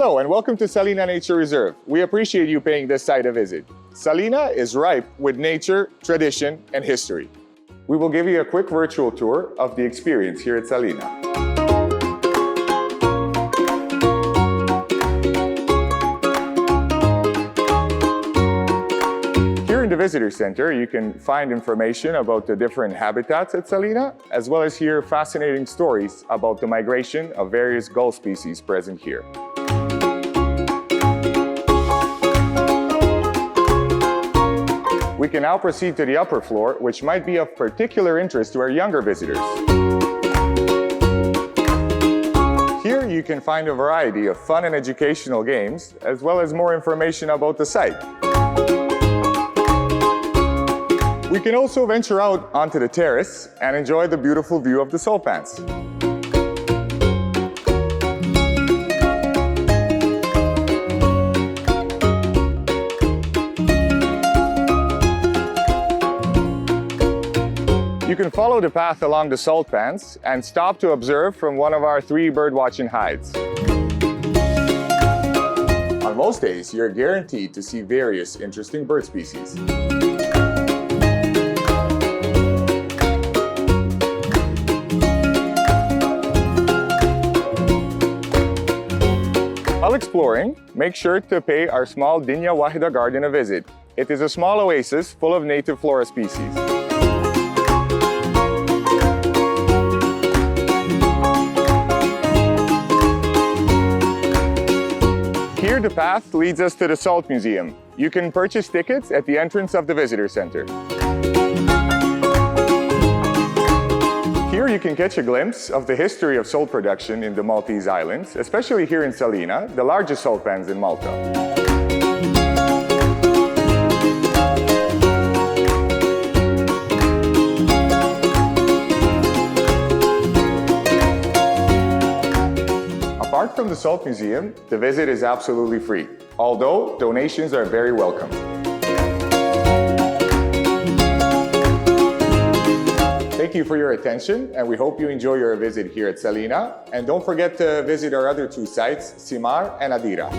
Hello and welcome to Salina Nature Reserve. We appreciate you paying this site a visit. Salina is ripe with nature, tradition, and history. We will give you a quick virtual tour of the experience here at Salina. Here in the Visitor Center, you can find information about the different habitats at Salina, as well as hear fascinating stories about the migration of various gull species present here. We can now proceed to the upper floor, which might be of particular interest to our younger visitors. Here you can find a variety of fun and educational games, as well as more information about the site. We can also venture out onto the terrace and enjoy the beautiful view of the Saltpans. You can follow the path along the Saltpans and stop to observe from one of our 3 birdwatching hides. On most days, you're guaranteed to see various interesting bird species. While exploring, make sure to pay our small Dinya Wahida garden a visit. It is a small oasis full of native flora species. Here the path leads us to the Salt Museum. You can purchase tickets at the entrance of the Visitor Center. Here you can catch a glimpse of the history of salt production in the Maltese Islands, especially here in Salina, the largest salt pans in Malta. Apart from the Salt Museum, the visit is absolutely free, although donations are very welcome. Thank you for your attention, and we hope you enjoy your visit here at Salina. And don't forget to visit our other 2 sites, Simar and Adira.